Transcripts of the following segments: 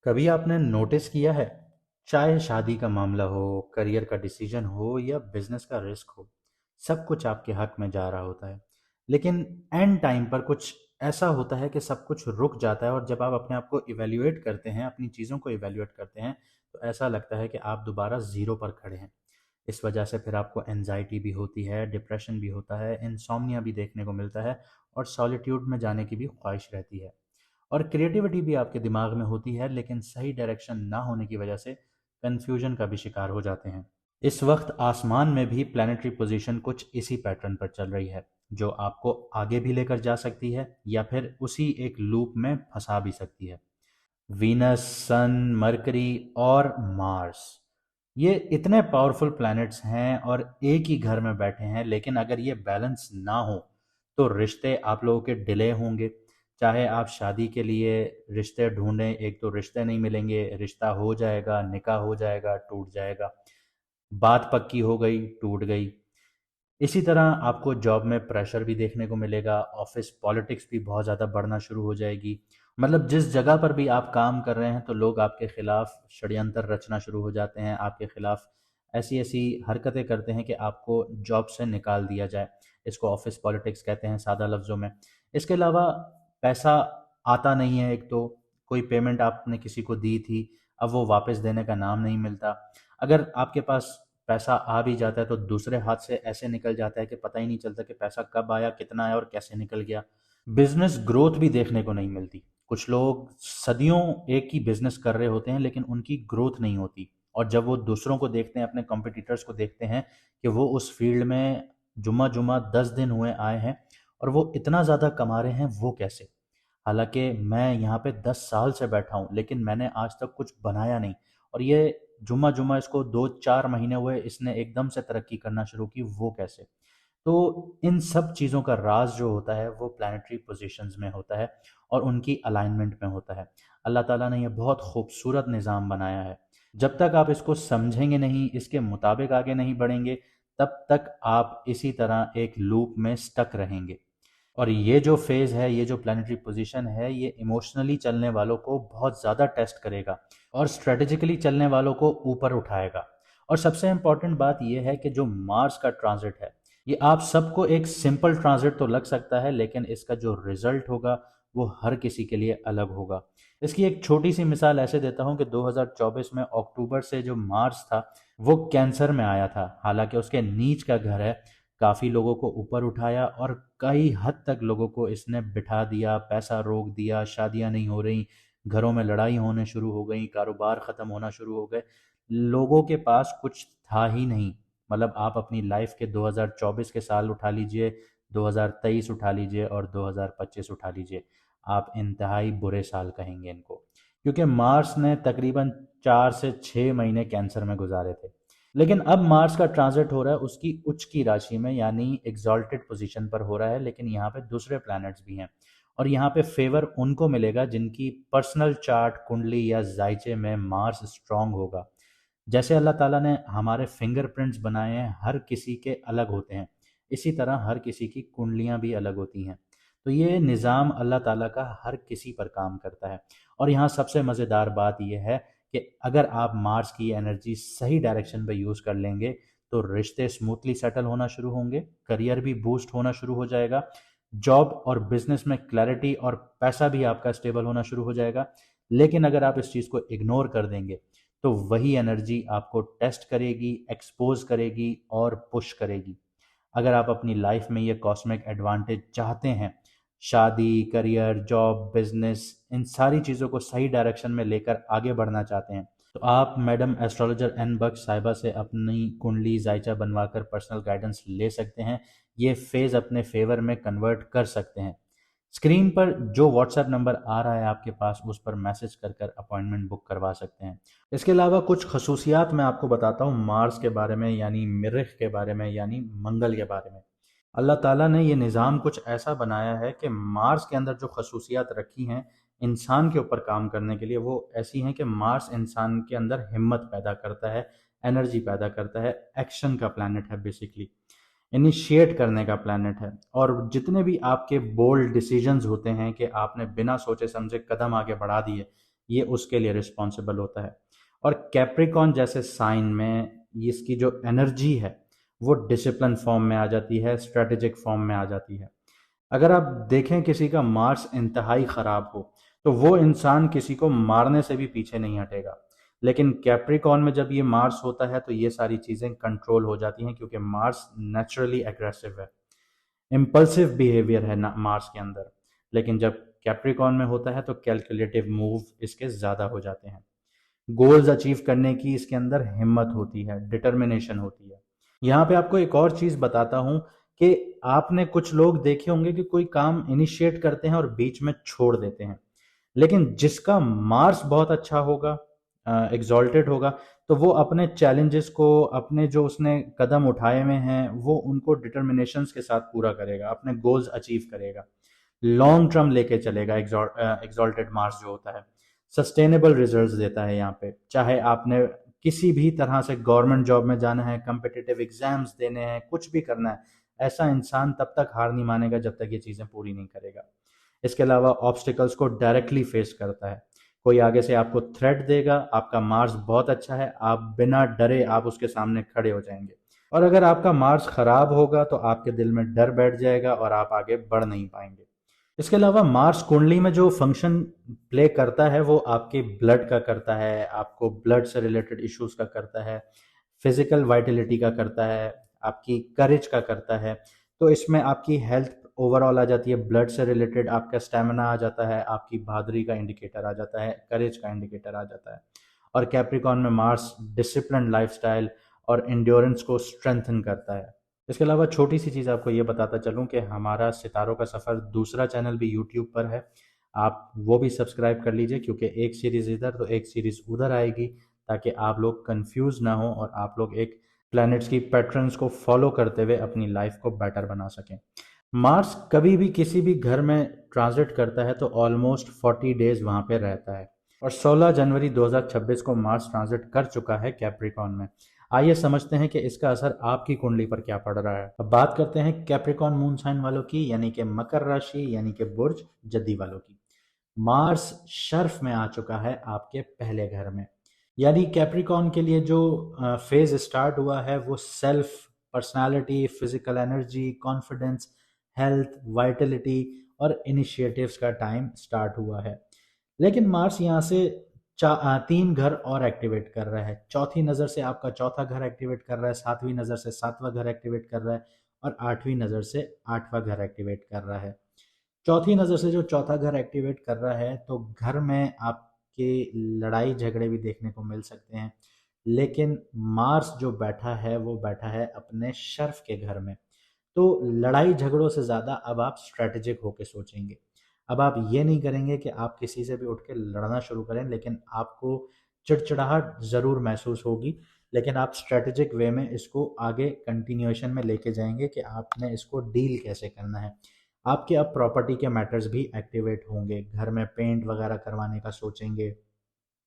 कभी आपने नोटिस किया है, चाहे शादी का मामला हो, करियर का डिसीजन हो या बिजनेस का रिस्क हो, सब कुछ आपके हक में जा रहा होता है। लेकिन एंड टाइम पर कुछ ऐसा होता है कि सब कुछ रुक जाता है और जब आप अपने आप को इवैल्यूएट करते हैं, अपनी चीज़ों को इवैल्यूएट करते हैं, तो ऐसा लगता है कि आप दोबारा ज़ीरो पर खड़े हैं। इस वजह से फिर आपको एंजाइटी भी होती है, डिप्रेशन भी होता है, इंसोम्निया भी देखने को मिलता है और सॉलिट्यूड में जाने की भी ख्वाहिश रहती है। और क्रिएटिविटी भी आपके दिमाग में होती है, लेकिन सही डायरेक्शन ना होने की वजह से कन्फ्यूजन का भी शिकार हो जाते हैं। इस वक्त आसमान में भी प्लैनेटरी पोजीशन कुछ इसी पैटर्न पर चल रही है, जो आपको आगे भी लेकर जा सकती है या फिर उसी एक लूप में फंसा भी सकती है। वीनस, सन, मरकरी और मार्स, ये इतने पावरफुल प्लैनेट्स हैं और एक ही घर में बैठे हैं, लेकिन अगर ये बैलेंस ना हो तो रिश्ते आप लोगों के डिले होंगे। चाहे आप शादी के लिए रिश्ते ढूंढें, एक तो रिश्ते नहीं मिलेंगे, रिश्ता हो जाएगा, निकाह हो जाएगा, टूट जाएगा, बात पक्की हो गई, टूट गई। इसी तरह आपको जॉब में प्रेशर भी देखने को मिलेगा, ऑफिस पॉलिटिक्स भी बहुत ज़्यादा बढ़ना शुरू हो जाएगी। मतलब जिस जगह पर भी आप काम कर रहे हैं तो लोग आपके खिलाफ षड्यंत्र रचना शुरू हो जाते हैं, आपके खिलाफ ऐसी ऐसी हरकतें करते हैं कि आपको जॉब से निकाल दिया जाए। इसको ऑफिस पॉलिटिक्स कहते हैं सादा लफ्ज़ों में। इसके अलावा पैसा आता नहीं है, एक तो कोई पेमेंट आपने किसी को दी थी, अब वो वापस देने का नाम नहीं मिलता। अगर आपके पास पैसा आ भी जाता है तो दूसरे हाथ से ऐसे निकल जाता है कि पता ही नहीं चलता कि पैसा कब आया, कितना आया और कैसे निकल गया। बिजनेस ग्रोथ भी देखने को नहीं मिलती। कुछ लोग सदियों एक ही बिजनेस कर रहे होते हैं लेकिन उनकी ग्रोथ नहीं होती, और जब वो दूसरों को देखते हैं, अपने कॉम्पिटिटर्स को देखते हैं कि वो उस फील्ड में जुम्मा जुम्मा 10 दिन हुए आए हैं और वो इतना ज़्यादा कमा रहे हैं, वो कैसे? हालांकि मैं यहाँ पे 10 साल से बैठा हूँ लेकिन मैंने आज तक कुछ बनाया नहीं, और ये जुम्मा जुम्मा इसको 2-4 महीने हुए, इसने एकदम से तरक्की करना शुरू की, वो कैसे? तो इन सब चीज़ों का राज जो होता है वो प्लानिटरी पोजीशंस में होता है और उनकी अलाइनमेंट में होता है। अल्लाह ताला ने ये बहुत खूबसूरत निज़ाम बनाया है। जब तक आप इसको समझेंगे नहीं, इसके मुताबिक आगे नहीं बढ़ेंगे, तब तक आप इसी तरह एक लूप में स्टक रहेंगे। और ये जो फेज़ है, ये जो प्लानिटरी पोजीशन है, ये इमोशनली चलने वालों को बहुत ज़्यादा टेस्ट करेगा और स्ट्रेटेजिकली चलने वालों को ऊपर उठाएगा। और सबसे इम्पॉर्टेंट बात यह है कि जो मार्स का ट्रांजिट है, ये आप सबको एक सिंपल ट्रांजिट तो लग सकता है, लेकिन इसका जो रिजल्ट होगा वो हर किसी के लिए अलग होगा। इसकी एक छोटी सी मिसाल ऐसे देता हूँ कि 2024 में अक्टूबर से जो मार्स था वो कैंसर में आया था। हालांकि उसके नीच का घर है, काफ़ी लोगों को ऊपर उठाया और कई हद तक लोगों को इसने बिठा दिया, पैसा रोक दिया, शादियां नहीं हो रही, घरों में लड़ाई होने शुरू हो गई, कारोबार ख़त्म होना शुरू हो गए। लोगों के पास कुछ था ही नहीं। मतलब आप अपनी लाइफ के 2024 के साल उठा लीजिए, 2023 उठा लीजिए और 2025 उठा लीजिए, आप इंतहाई बुरे साल कहेंगे इनको, क्योंकि मार्स ने तकरीबन 4 से 6 महीने कैंसर में गुजारे थे। लेकिन अब मार्स का ट्रांजिट हो रहा है उसकी उच्च की राशि में, यानी एग्जॉल्टेड पोजीशन पर हो रहा है, लेकिन यहाँ पे दूसरे प्लैनेट्स भी हैं और यहाँ पे फेवर उनको मिलेगा जिनकी पर्सनल चार्ट कुंडली या जायचे में मार्स स्ट्रांग होगा। जैसे अल्लाह ताला ने हमारे फिंगरप्रिंट्स बनाए हैं, हर किसी के अलग होते हैं, इसी तरह हर किसी की कुंडलियां भी अलग होती हैं। तो ये निज़ाम अल्लाह ताला का हर किसी पर काम करता है। और यहाँ सबसे मज़ेदार बात यह है कि अगर आप मार्स की एनर्जी सही डायरेक्शन में यूज़ कर लेंगे तो रिश्ते स्मूथली सेटल होना शुरू होंगे, करियर भी बूस्ट होना शुरू हो जाएगा, जॉब और बिजनेस में क्लैरिटी और पैसा भी आपका स्टेबल होना शुरू हो जाएगा। लेकिन अगर आप इस चीज़ को इग्नोर कर देंगे तो वही एनर्जी आपको टेस्ट करेगी, एक्सपोज करेगी और पुश करेगी। अगर आप अपनी लाइफ में ये कॉस्मिक एडवांटेज चाहते हैं, शादी, करियर, जॉब, बिजनेस, इन सारी चीज़ों को सही डायरेक्शन में लेकर आगे बढ़ना चाहते हैं, तो आप मैडम एस्ट्रोलॉजर एन बख्श साहिबा से अपनी कुंडली जायचा बनवाकर पर्सनल गाइडेंस ले सकते हैं। ये फेज़ अपने फेवर में कन्वर्ट कर सकते हैं। स्क्रीन पर जो व्हाट्सएप नंबर आ रहा है आपके पास, उस पर मैसेज कर कर अपॉइंटमेंट बुक करवा सकते हैं। इसके अलावा कुछ खसूसियात मैं आपको बताता हूँ मार्स के बारे में, यानी मरीख के बारे में, यानी मंगल के बारे में। अल्लाह ताला ने ये निज़ाम कुछ ऐसा बनाया है कि मार्स के अंदर जो खसूसियात रखी हैं इंसान के ऊपर काम करने के लिए, वो ऐसी हैं कि मार्स इंसान के अंदर हिम्मत पैदा करता है, एनर्जी पैदा करता है, एक्शन का प्लैनेट है बेसिकली, इनिशिएट करने का प्लैनेट है। और जितने भी आपके बोल्ड डिसीजंस होते हैं कि आपने बिना सोचे समझे कदम आगे बढ़ा दिए, ये उसके लिए रिस्पॉन्सिबल होता है। और कैप्रिकॉन जैसे साइन में इसकी जो एनर्जी है वो डिसिप्लिन फॉर्म में आ जाती है, स्ट्रेटेजिक फॉर्म में आ जाती है। अगर आप देखें किसी का मार्स इंतहाई खराब हो तो वो इंसान किसी को मारने से भी पीछे नहीं हटेगा। लेकिन कैप्रिकॉन में जब ये मार्स होता है तो ये सारी चीजें कंट्रोल हो जाती हैं, क्योंकि मार्स नेचुरली एग्रेसिव है, इम्पल्सिव बिहेवियर है ना मार्स के अंदर। लेकिन जब कैप्रिकॉन में होता है तो कैलकुलेटिव मूव इसके ज्यादा हो जाते हैं, गोल्स अचीव करने की इसके अंदर हिम्मत होती है, डिटर्मिनेशन होती है। यहाँ पे आपको एक और चीज बताता हूँ कि आपने कुछ लोग देखे होंगे कि कोई काम इनिशिएट करते हैं और बीच में छोड़ देते हैं, लेकिन जिसका मार्स बहुत अच्छा होगा, एग्जॉल्टेड होगा, तो वो अपने चैलेंजेस को, अपने जो उसने कदम उठाए हुए हैं वो उनको डिटर्मिनेशंस के साथ पूरा करेगा, अपने गोल्स अचीव करेगा, लॉन्ग टर्म लेके चलेगा। एग्जॉल्टेड मार्स जो होता है सस्टेनेबल रिजल्ट्स देता है। यहाँ पे चाहे आपने किसी भी तरह से गवर्नमेंट जॉब में जाना है, कम्पिटिटिव एग्जाम्स देने हैं, कुछ भी करना है, ऐसा इंसान तब तक हार नहीं मानेगा जब तक ये चीज़ें पूरी नहीं करेगा। इसके अलावा ऑब्स्टिकल्स को डायरेक्टली फेस करता है। कोई आगे से आपको थ्रेट देगा, आपका मार्स बहुत अच्छा है, आप बिना डरे आप उसके सामने खड़े हो जाएंगे। और अगर आपका मार्स खराब होगा तो आपके दिल में डर बैठ जाएगा और आप आगे बढ़ नहीं पाएंगे। इसके अलावा मार्स कुंडली में जो फंक्शन प्ले करता है वो आपके ब्लड का करता है, आपको ब्लड से रिलेटेड इश्यूज का करता है, फिजिकल वाइटलिटी का करता है, आपकी करेज का करता है। तो इसमें आपकी हेल्थ ओवरऑल आ जाती है, ब्लड से रिलेटेड आपका स्टेमिना आ जाता है, आपकी बहादुरी का इंडिकेटर आ जाता है, करेज का इंडिकेटर आ जाता है। और कैप्रिकॉन में मार्स डिसिप्लिन लाइफस्टाइल और इंड्योरेंस को स्ट्रेंथन करता है। इसके अलावा छोटी सी चीज़ आपको ये बताता चलूँ कि हमारा सितारों का सफ़र दूसरा चैनल भी यूट्यूब पर है, आप वो भी सब्सक्राइब कर लीजिए, क्योंकि एक सीरीज़ इधर तो एक सीरीज़ उधर आएगी, ताकि आप लोग कंफ्यूज ना हो और आप लोग एक प्लैनेट्स की पैटर्न्स को फॉलो करते हुए अपनी लाइफ को बेटर बना सकें। मार्स कभी भी किसी भी घर में ट्रांजिट करता है तो ऑलमोस्ट 40 डेज वहाँ पे रहता है, और 16 जनवरी 2026 को मार्स ट्रांजिट कर चुका है कैप्रिकॉन में। आइए समझते हैं कि इसका असर आपकी कुंडली पर क्या पड़ रहा है। अब बात करते हैं कैप्रिकॉन मून साइन वालों की, यानी कि मकर राशि, यानी कि बुर्ज जद्दी वालों की। मार्स शर्फ में आ चुका है आपके पहले घर में, यानी कैप्रिकॉन के लिए जो फेज स्टार्ट हुआ है वो self, personality, physical energy, confidence, health, Vitality और इनिशिएटिव्स का टाइम स्टार्ट हुआ है। लेकिन मार्स यहाँ से 3 घर और एक्टिवेट कर रहा है। चौथी नज़र से आपका चौथा घर एक्टिवेट कर रहा है, 7वीं नज़र से 7वां घर एक्टिवेट कर रहा है, और 8वीं नज़र से 8वां घर एक्टिवेट कर रहा है। चौथी नज़र से जो चौथा घर एक्टिवेट कर रहा है तो घर में आपके लड़ाई झगड़े भी देखने को मिल सकते हैं। लेकिन मार्स जो बैठा है वो बैठा है अपने शर्फ के घर में, तो लड़ाई झगड़ों से ज़्यादा अब आप स्ट्रेटेजिक होके सोचेंगे। अब आप ये नहीं करेंगे कि आप किसी से भी उठ के लड़ना शुरू करें, लेकिन आपको चिड़चिड़ाहट ज़रूर महसूस होगी, लेकिन आप स्ट्रेटेजिक वे में इसको आगे कंटिन्यूएशन में लेके जाएंगे कि आपने इसको डील कैसे करना है। आपके अब प्रॉपर्टी के मैटर्स भी एक्टिवेट होंगे, घर में पेंट वगैरह करवाने का सोचेंगे,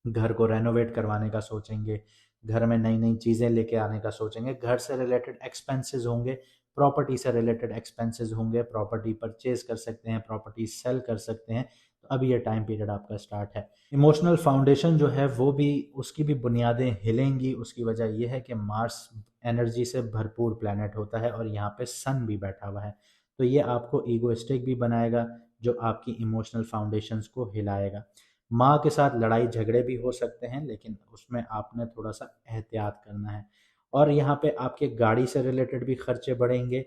घर को रेनोवेट करवाने का सोचेंगे, घर में नई नई चीज़ें लेके आने का सोचेंगे, घर से रिलेटेड एक्सपेंसेस होंगे, प्रॉपर्टी से रिलेटेड एक्सपेंसेस होंगे, प्रॉपर्टी परचेज कर सकते हैं, प्रॉपर्टी सेल कर सकते हैं। तो अभी ये टाइम पीरियड आपका स्टार्ट है। इमोशनल फाउंडेशन जो है वो भी, उसकी भी बुनियादें हिलेंगी। उसकी वजह यह है कि मार्स एनर्जी से भरपूर प्लैनेट होता है और यहाँ पे सन भी बैठा हुआ है, तो ये आपको ईगोइस्टिक भी बनाएगा, जो आपकी इमोशनल फाउंडेशंस को हिलाएगा। माँ के साथ लड़ाई झगड़े भी हो सकते हैं, लेकिन उसमें आपने थोड़ा सा एहतियात करना है। और यहाँ पे आपके गाड़ी से रिलेटेड भी खर्चे बढ़ेंगे,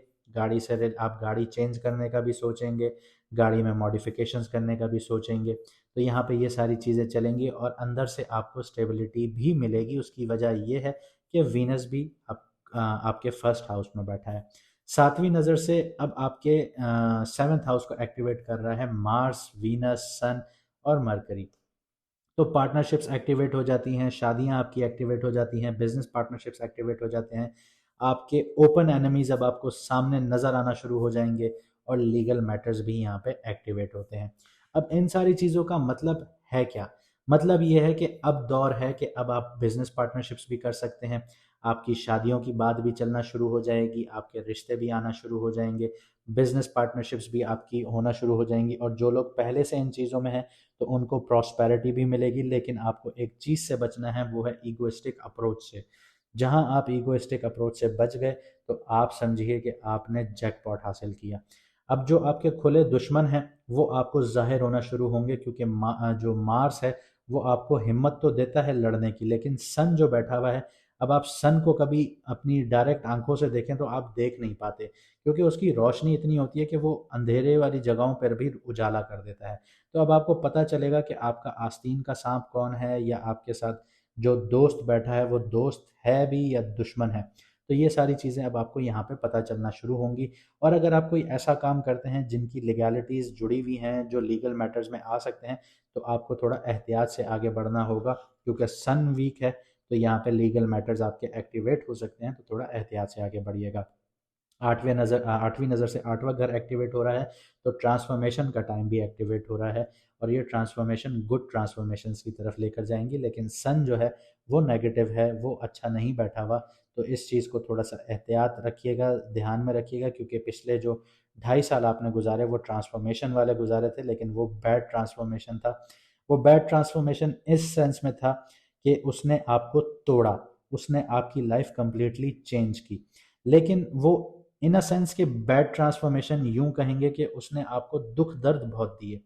आप गाड़ी चेंज करने का भी सोचेंगे, गाड़ी में मॉडिफिकेशंस करने का भी सोचेंगे। तो यहाँ पे ये सारी चीज़ें चलेंगी और अंदर से आपको स्टेबिलिटी भी मिलेगी। उसकी वजह ये है कि वीनस भी आपके फर्स्ट हाउस में बैठा है। 7वीं नज़र से अब आपके 7th हाउस को एक्टिवेट कर रहा है मार्स, वीनस, सन और मरकरी। तो पार्टनरशिप्स एक्टिवेट हो जाती हैं, शादियां आपकी एक्टिवेट हो जाती हैं, बिजनेस पार्टनरशिप्स एक्टिवेट हो जाते हैं, आपके ओपन एनिमीज अब आपको सामने नजर आना शुरू हो जाएंगे, और लीगल मैटर्स भी यहाँ पे एक्टिवेट होते हैं। अब इन सारी चीज़ों का मतलब है क्या? मतलब ये है कि अब दौर है कि अब आप बिजनेस पार्टनरशिप्स भी कर सकते हैं, आपकी शादियों की बात भी चलना शुरू हो जाएगी, आपके रिश्ते भी आना शुरू हो जाएंगे, बिजनेस पार्टनरशिप्स भी आपकी होना शुरू हो जाएंगी, और जो लोग पहले से इन चीज़ों में हैं तो उनको प्रॉस्पेरिटी भी मिलेगी। लेकिन आपको एक चीज़ से बचना है, वो है ईगोइस्टिक अप्रोच से। जहां आप ईगोइस्टिक अप्रोच से बच गए तो आप समझिए कि आपने जैकपॉट हासिल किया। अब जो आपके खुले दुश्मन हैं वो आपको जाहिर होना शुरू होंगे, क्योंकि जो मार्स है वो आपको हिम्मत तो देता है लड़ने की, लेकिन सन जो बैठा हुआ है, अब आप सन को कभी अपनी डायरेक्ट आंखों से देखें तो आप देख नहीं पाते, क्योंकि उसकी रोशनी इतनी होती है कि वो अंधेरे वाली जगहों पर भी उजाला कर देता है। तो अब आपको पता चलेगा कि आपका आस्तीन का सांप कौन है, या आपके साथ जो दोस्त बैठा है वो दोस्त है भी या दुश्मन है। तो ये सारी चीज़ें अब आपको यहाँ पे पता चलना शुरू होंगी। और अगर आप कोई ऐसा काम करते हैं जिनकी लीगैलिटीज़ जुड़ी हुई हैं, जो लीगल मैटर्स में आ सकते हैं, तो आपको थोड़ा एहतियात से आगे बढ़ना होगा, क्योंकि सन वीक है तो यहाँ पे लीगल मैटर्स आपके एक्टिवेट हो सकते हैं। तो थोड़ा एहतियात से आगे बढ़िएगा। आठवीं नज़र से आठवां घर एक्टिवेट हो रहा है, तो ट्रांसफॉर्मेशन का टाइम भी एक्टिवेट हो रहा है, और ये ट्रांसफॉर्मेशन गुड ट्रांसफॉर्मेशंस की तरफ लेकर जाएंगी। लेकिन सन जो है वो नेगेटिव है, वो अच्छा नहीं बैठा हुआ। तो इस चीज़ को थोड़ा सा एहतियात रखिएगा, ध्यान में रखिएगा, क्योंकि पिछले जो 2.5 साल आपने गुजारे वो ट्रांसफॉर्मेशन वाले गुजारे थे, लेकिन वो बैड ट्रांसफॉर्मेशन था। वो बैड ट्रांसफॉर्मेशन इस सेंस में था कि उसने आपको तोड़ा, उसने आपकी लाइफ कंप्लीटली चेंज की। लेकिन वो इन अ सेंस कि बैड ट्रांसफॉर्मेशन यूं कहेंगे कि उसने आपको दुख दर्द बहुत दिए।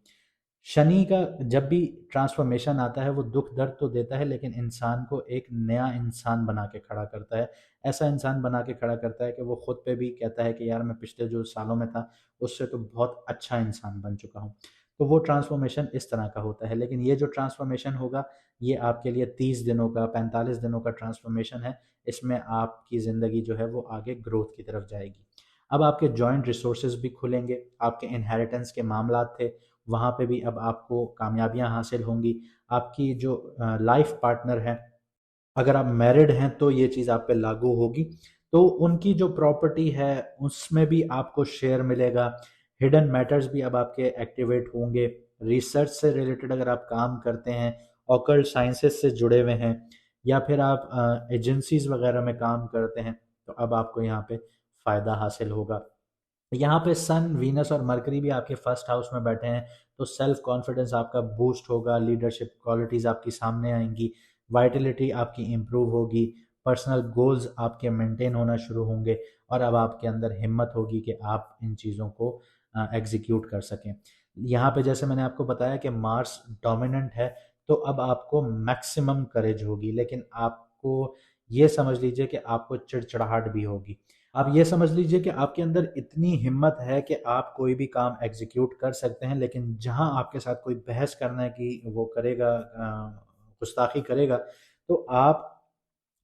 शनि का जब भी ट्रांसफॉर्मेशन आता है वो दुख दर्द तो देता है, लेकिन इंसान को एक नया इंसान बना के खड़ा करता है। ऐसा इंसान बना के खड़ा करता है कि वो खुद पे भी कहता है कि यार मैं पिछले जो सालों में था उससे तो बहुत अच्छा इंसान बन चुका हूँ। तो वो ट्रांसफॉर्मेशन इस तरह का होता है। लेकिन ये जो ट्रांसफॉर्मेशन होगा ये आपके लिए 30 दिनों का, 45 दिनों का ट्रांसफॉर्मेशन है। इसमें आपकी ज़िंदगी जो है वो आगे ग्रोथ की तरफ जाएगी। अब आपके जॉइंट रिसोर्सेज भी खुलेंगे, आपके इनहेरिटेंस के मामला थे वहाँ पे भी अब आपको कामयाबियाँ हासिल होंगी। आपकी जो लाइफ पार्टनर है, अगर आप मैरिड हैं तो ये चीज़ आप पे लागू होगी। तो उनकी जो प्रॉपर्टी है उसमें भी आपको शेयर मिलेगा। हिडन मैटर्स भी अब आपके एक्टिवेट होंगे। रिसर्च से रिलेटेड अगर आप काम करते हैं, ऑकल्ट साइंसेस से जुड़े हुए हैं, या फिर आप एजेंसीज वगैरह में काम करते हैं, तो अब आपको यहाँ पे फ़ायदा हासिल होगा। यहाँ पे सन, वीनस और मरकरी भी आपके फर्स्ट हाउस में बैठे हैं, तो सेल्फ कॉन्फिडेंस आपका बूस्ट होगा, लीडरशिप क्वालिटीज़ आपकी सामने आएंगी, वाइटलिटी आपकी इम्प्रूव होगी, पर्सनल गोल्स आपके मेंटेन होना शुरू होंगे, और अब आपके अंदर हिम्मत होगी कि आप इन चीज़ों को एग्जीक्यूट कर सकें। यहाँ पे जैसे मैंने आपको बताया कि मार्स डोमिनेंट है, तो अब आपको मैक्सिमम करेज होगी, लेकिन आपको ये समझ लीजिए कि आपको चिड़चिड़ाहट भी होगी। आप ये समझ लीजिए कि आपके अंदर इतनी हिम्मत है कि आप कोई भी काम एग्जीक्यूट कर सकते हैं, लेकिन जहां आपके साथ कोई बहस करने की वो करेगा, गुस्ताखी करेगा, तो आप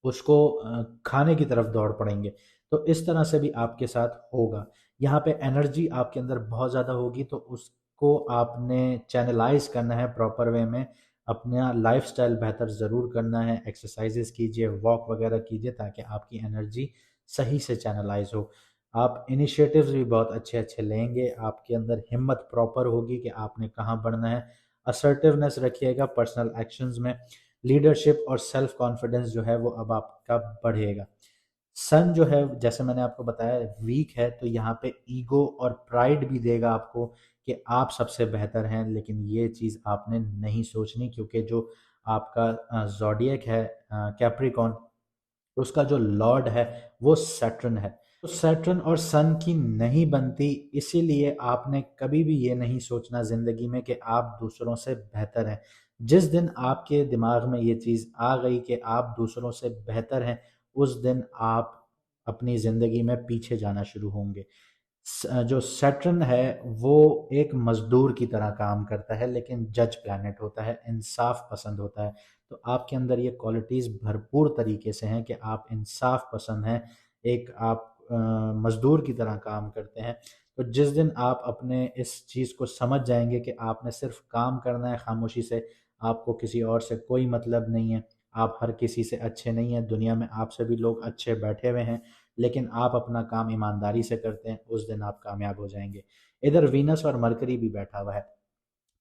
उसको खाने की तरफ दौड़ पड़ेंगे। तो इस तरह से भी आपके साथ होगा। यहाँ पे एनर्जी आपके अंदर बहुत ज़्यादा होगी, तो उसको आपने चैनलाइज करना है प्रॉपर वे में। अपना लाइफस्टाइल बेहतर ज़रूर करना है, एक्सरसाइजेस कीजिए, वॉक वगैरह कीजिए, ताकि आपकी एनर्जी सही से चैनलाइज हो। आप इनिशिएटिव्स भी बहुत अच्छे अच्छे लेंगे, आपके अंदर हिम्मत प्रॉपर होगी कि आपने कहाँ बढ़ना है। असर्टिवनेस रखिएगा पर्सनल एक्शंस में। लीडरशिप और सेल्फ कॉन्फिडेंस जो है वो अब आपका बढ़ेगा। सन जो है जैसे मैंने आपको बताया वीक है, तो यहाँ पे ईगो और प्राइड भी देगा आपको कि आप सबसे बेहतर हैं, लेकिन ये चीज़ आपने नहीं सोचनी, क्योंकि जो आपका ज़ोडिएक है कैप्रिकॉन, उसका जो लॉर्ड है वो सैटर्न है। तो सैटर्न और सन की नहीं बनती, इसीलिए आपने कभी भी ये नहीं सोचना ज़िंदगी में कि आप दूसरों से बेहतर हैं। जिस दिन आपके दिमाग में ये चीज़ आ गई कि आप दूसरों से बेहतर हैं, उस दिन आप अपनी ज़िंदगी में पीछे जाना शुरू होंगे। जो सैटर्न है वो एक मजदूर की तरह काम करता है, लेकिन जज प्लैनेट होता है, इंसाफ पसंद होता है। तो आपके अंदर ये क्वालिटीज़ भरपूर तरीके से हैं कि आप इंसाफ पसंद हैं, एक आप मजदूर की तरह काम करते हैं। तो जिस दिन आप अपने इस चीज़ को समझ जाएंगे कि आपने सिर्फ काम करना है खामोशी से, आपको किसी और से कोई मतलब नहीं है, आप हर किसी से अच्छे नहीं हैं, दुनिया में आपसे भी लोग अच्छे बैठे हुए हैं, लेकिन आप अपना काम ईमानदारी से करते हैं, उस दिन आप कामयाब हो जाएंगे। इधर वीनस और मरकरी भी बैठा हुआ है,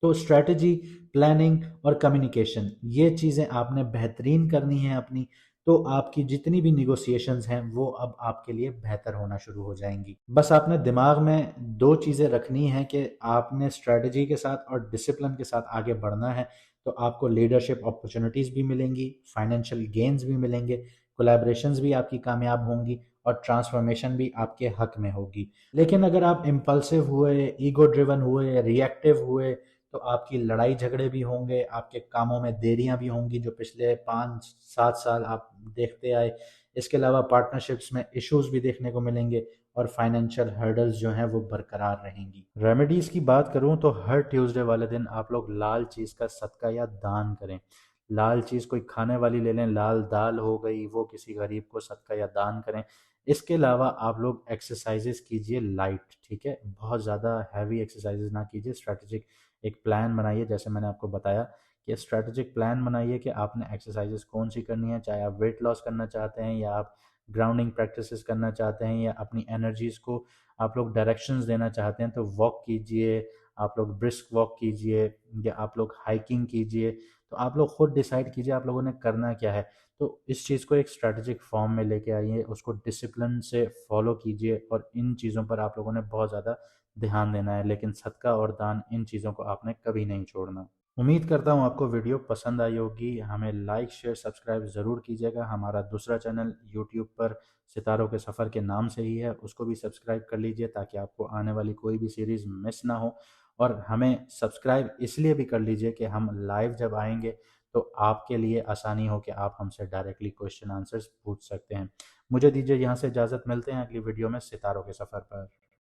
तो स्ट्रैटेजी, प्लानिंग और कम्युनिकेशन, ये चीज़ें आपने बेहतरीन करनी है अपनी। तो आपकी जितनी भी निगोशिएशंस हैं वो अब आपके लिए बेहतर होना शुरू हो जाएंगी। बस आपने दिमाग में दो चीज़ें रखनी हैं कि आपने स्ट्रेटजी के साथ और डिसिप्लिन के साथ आगे बढ़ना है, तो आपको लीडरशिप अपॉर्चुनिटीज़ भी मिलेंगी, फाइनेंशियल गेन्स भी मिलेंगे, कोलैबोरेशंस भी आपकी कामयाब होंगी और ट्रांसफॉर्मेशन भी आपके हक में होगी। लेकिन अगर आप इम्पल्सिव हुए, ईगो ड्रिवन हुए, रिएक्टिव हुए, तो आपकी लड़ाई झगड़े भी होंगे, आपके कामों में देरियां भी होंगी जो पिछले 5-7 साल आप देखते आए। इसके अलावा पार्टनरशिप्स में इश्यूज भी देखने को मिलेंगे और फाइनेंशियल हर्डल्स जो हैं वो बरकरार रहेंगी। रेमेडीज की बात करूं तो हर ट्यूसडे वाले दिन आप लोग लाल चीज़ का सदका या दान करें। लाल चीज़ कोई खाने वाली ले लें, लाल दाल हो गई, वो किसी गरीब को सदका या दान करें। इसके अलावा आप लोग एक्सरसाइजेस कीजिए लाइट, ठीक है, बहुत ज़्यादा हैवी एक्सरसाइजेस ना कीजिए। स्ट्रैटेजिक एक प्लान बनाइए, जैसे मैंने आपको बताया कि स्ट्रैटेजिक प्लान बनाइए कि आपने एक्सरसाइजेस कौन सी करनी है, चाहे आप वेट लॉस करना चाहते हैं या आप ग्राउंडिंग प्रैक्टिसेस करना चाहते हैं या अपनी एनर्जीज को आप लोग डायरेक्शंस देना चाहते हैं, तो वॉक कीजिए, आप लोग ब्रिस्क वॉक कीजिए या आप लोग हाइकिंग कीजिए। तो आप लोग खुद डिसाइड कीजिए आप लोगों ने करना क्या है। तो इस चीज़ को एक स्ट्रैटेजिक फॉर्म में लेके आइए, उसको डिसिप्लिन से फॉलो कीजिए और इन चीज़ों पर आप लोगों ने बहुत ज़्यादा ध्यान देना है, लेकिन सदका और दान इन चीज़ों को आपने कभी नहीं छोड़ना। उम्मीद करता हूँ आपको वीडियो पसंद आई होगी। हमें लाइक शेयर सब्सक्राइब ज़रूर कीजिएगा। हमारा दूसरा चैनल यूट्यूब पर सितारों के सफ़र के नाम से ही है, उसको भी सब्सक्राइब कर लीजिए ताकि आपको आने वाली कोई भी सीरीज़ मिस ना हो। और हमें सब्सक्राइब इसलिए भी कर लीजिए कि हम लाइव जब आएंगे तो आपके लिए आसानी हो कि आप हमसे डायरेक्टली क्वेश्चन आंसर्स पूछ सकते हैं। मुझे दीजिए यहाँ से इजाज़त, मिलते हैं अगली वीडियो में सितारों के सफ़र पर।